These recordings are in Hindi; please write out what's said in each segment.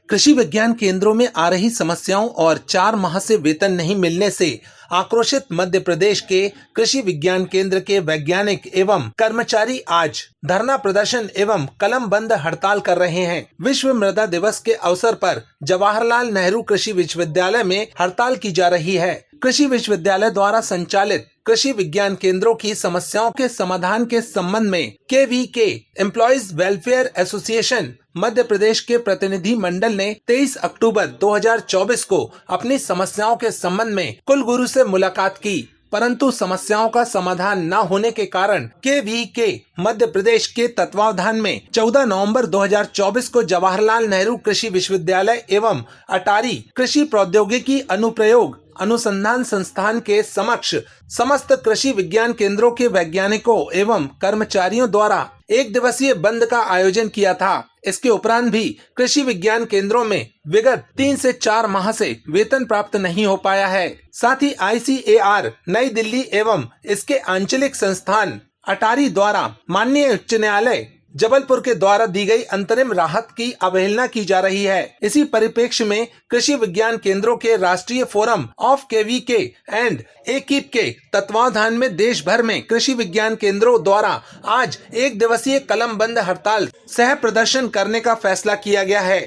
कृषि विज्ञान केंद्रों में आ रही समस्याओं और 4 माह से वेतन नहीं मिलने से आक्रोशित मध्य प्रदेश के कृषि विज्ञान केंद्र के वैज्ञानिक एवं कर्मचारी आज धरना प्रदर्शन एवं कलम बंद हड़ताल कर रहे हैं। विश्व मृदा दिवस के अवसर पर जवाहरलाल नेहरू कृषि विश्वविद्यालय में हड़ताल की जा रही है। कृषि विश्वविद्यालय द्वारा संचालित कृषि विज्ञान केंद्रों की समस्याओं के समाधान के संबंध में KVK employees welfare association Madhya Pradesh के प्रतिनिधि मंडल ने 23 अक्टूबर 2024 को अपनी समस्याओं के संबंध में कुलगुरु से मुलाकात की, परंतु समस्याओं का समाधान न होने के कारण KVK मध्य प्रदेश के तत्वावधान में 14 नवंबर 2024 को जवाहरलाल नेहरू कृषि विश्वविद्यालय एवं अटारी कृषि प्रौद्योगिकी अनुप्रयोग अनुसंधान संस्थान के समक्ष समस्त कृषि विज्ञान केंद्रों के वैज्ञानिकों एवं कर्मचारियों द्वारा 1 दिवसीय बंद का आयोजन किया था। इसके उपरांत भी कृषि विज्ञान केंद्रों में विगत 3 से 4 माह से वेतन प्राप्त नहीं हो पाया है। साथ ही ICAR नई दिल्ली एवं इसके आंचलिक संस्थान अटारी द्वारा माननीय उच्च न्यायालय जबलपुर के द्वारा दी गई अंतरिम राहत की अवहेलना की जा रही है। इसी परिप्रेक्ष्य में कृषि विज्ञान केंद्रों के राष्ट्रीय forum of KVK and AKIP के तत्वावधान में देश भर में कृषि विज्ञान केंद्रों द्वारा आज 1 दिवसीय कलम बंद हड़ताल सह प्रदर्शन करने का फैसला किया गया है।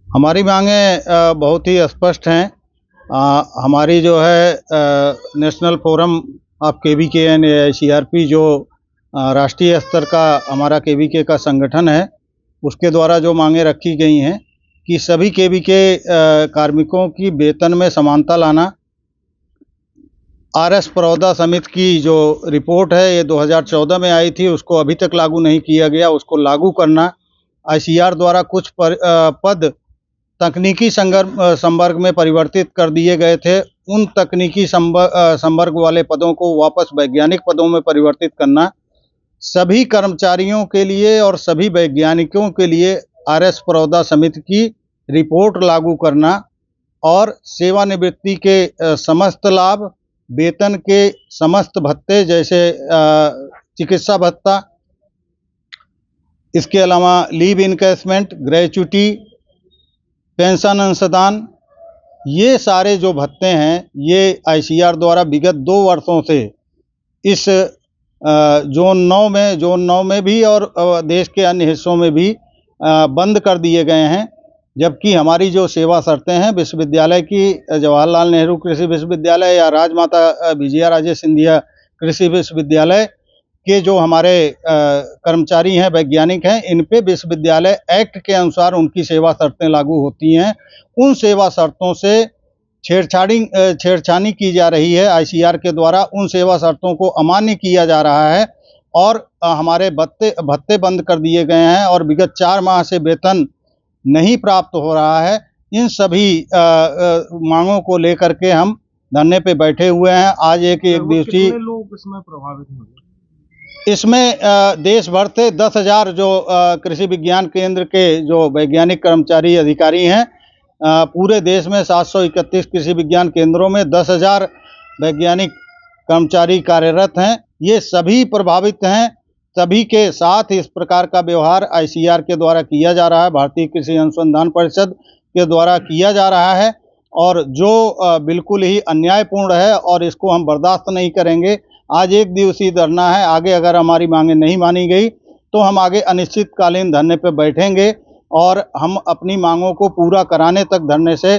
हमारी मांगे बहुत ही स्पष्ट हैं। हमारी जो है national forum of KVK and CRP जो राष्ट्रीय स्तर का हमारा KVK का संगठन है, उसके द्वारा जो मांगे रखी गई हैं कि सभी KVK कार्मिकों की वेतन में समानता लाना, RS परौदा समिति की जो रिपोर्ट है ये 2014 में आई थी, उसको अभी तक लागू नहीं किया गया, उसको लागू करना, ICAR द्वारा कुछ पद तकनीकी संवर्ग में परिवर्तित कर दिए गए थे, उन तकनीकी संवर्ग वाले पदों को वापस वैज्ञानिक पदों में परिवर्तित करना, सभी कर्मचारियों के लिए और सभी वैज्ञानिकों के लिए RS परौदा समिति की रिपोर्ट लागू करना और सेवानिवृत्ति के समस्त लाभ, वेतन के समस्त भत्ते जैसे चिकित्सा भत्ता, इसके अलावा लीव इनकैशमेंट, ग्रेच्युटी, पेंशन अंशदान, ये सारे जो भत्ते हैं ये ICAR द्वारा विगत 2 वर्षों से इस जोन 9 में भी और देश के अन्य हिस्सों में भी बंद कर दिए गए हैं। जबकि हमारी जो सेवा शर्तें हैं विश्वविद्यालय की, जवाहरलाल नेहरू कृषि विश्वविद्यालय या राजमाता विजया राजे सिंधिया कृषि विश्वविद्यालय के जो हमारे कर्मचारी हैं, वैज्ञानिक हैं, इन पे विश्वविद्यालय एक्ट के अनुसार उनकी सेवा शर्तें लागू होती हैं। उन सेवा शर्तों से छेड़छानी की जा रही है ICAR के द्वारा, उन सेवा शर्तों को अमान्य किया जा रहा है और हमारे भत्ते बंद कर दिए गए हैं और विगत 4 माह से वेतन नहीं प्राप्त हो रहा है। इन सभी मांगों को लेकर के हम धरने पे बैठे हुए हैं। आज एक दिवसीय लोग इसमें प्रभावित होंगे? इसमें देश भर से 10,000 जो कृषि विज्ञान केंद्र के जो वैज्ञानिक कर्मचारी अधिकारी हैं, पूरे देश में 731 कृषि विज्ञान केंद्रों में 10,000 वैज्ञानिक कर्मचारी कार्यरत हैं। ये सभी प्रभावित हैं। सभी के साथ इस प्रकार का व्यवहार ICAR के द्वारा किया जा रहा है, भारतीय कृषि अनुसंधान परिषद के द्वारा किया जा रहा है और जो बिल्कुल ही अन्यायपूर्ण है और इसको हम बर्दाश्त नहीं करेंगे। आज 1 दिवसीय धरना है, आगे अगर हमारी मांगें नहीं मानी गई तो हम आगे अनिश्चितकालीन धरने पर बैठेंगे और हम अपनी मांगों को पूरा कराने तक धरने से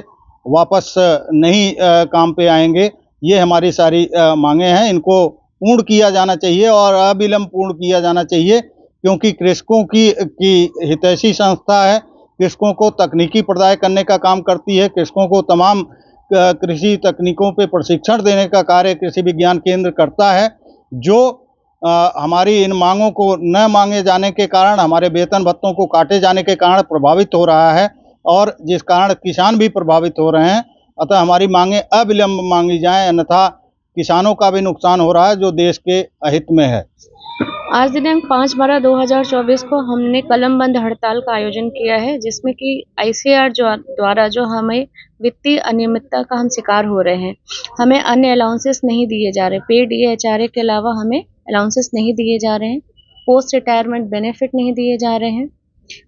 वापस नहीं काम पे आएंगे। ये हमारी सारी मांगें हैं, इनको पूर्ण किया जाना चाहिए और अविलंब पूर्ण किया जाना चाहिए, क्योंकि कृषकों की हितैषी संस्था है, कृषकों को तकनीकी प्रदाय करने का काम करती है, कृषकों को तमाम कृषि तकनीकों पे प्रशिक्षण देने का कार्य कृषि विज्ञान केंद्र करता है। जो हमारी इन मांगों को न मांगे जाने के कारण, हमारे वेतन भत्तों को काटे जाने के कारण प्रभावित हो रहा है और जिस कारण किसान भी प्रभावित हो रहे हैं। अतः हमारी मांगें अविलंब मांगी जाएं, अन्यथा किसानों का भी नुकसान हो रहा है जो देश के अहित में है। आज दिनांक 5/12/2024 को हमने कलम बंद हड़ताल का आयोजन किया है, जिसमें कि ICAR द्वारा जो हमें वित्तीय अनियमितता का हम शिकार हो रहे हैं। हमें अन्य अलाउंसेस नहीं दिए जा रहे, पेड HRA के अलावा हमें अलाउंसेस नहीं दिए जा रहे हैं, पोस्ट रिटायरमेंट बेनिफिट नहीं दिए जा रहे हैं।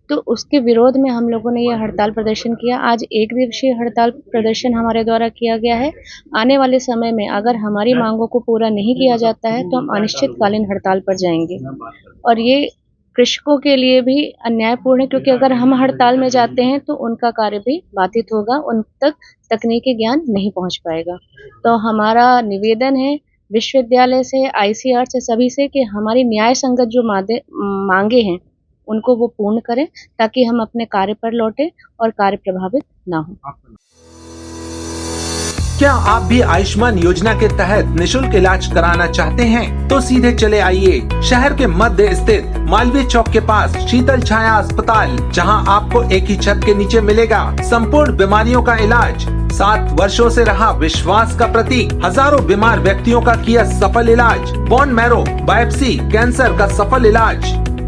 तो उसके विरोध में हम लोगों ने यह हड़ताल प्रदर्शन किया। आज 1 दिवसीय हड़ताल प्रदर्शन हमारे द्वारा किया गया है। आने वाले समय में अगर हमारी मांगों को पूरा नहीं किया जाता है तो हम अनिश्चितकालीन हड़ताल पर जाएंगे और ये कृषकों के लिए भी अन्यायपूर्ण है, क्योंकि अगर हम हड़ताल में जाते हैं तो उनका कार्य भी बाधित होगा, उन तक तकनीकी ज्ञान नहीं पहुंच पाएगा। तो हमारा निवेदन है विश्वविद्यालय से, ICAR से, सभी से कि हमारी न्याय संगत जो मांगे हैं उनको वो पूर्ण करें ताकि हम अपने कार्य पर लौटे और कार्य प्रभावित ना हो। क्या आप भी आयुष्मान योजना के तहत निशुल्क इलाज कराना चाहते हैं? तो सीधे चले आइए शहर के मध्य स्थित मालवीय चौक के पास शीतल छाया अस्पताल, जहां आपको एक ही छत के नीचे मिलेगा संपूर्ण बीमारियों का इलाज। 7 वर्षों से रहा विश्वास का प्रतीक, हजारों बीमार व्यक्तियों का किया सफल इलाज, बोन मैरो बायोप्सी कैंसर का सफल इलाज,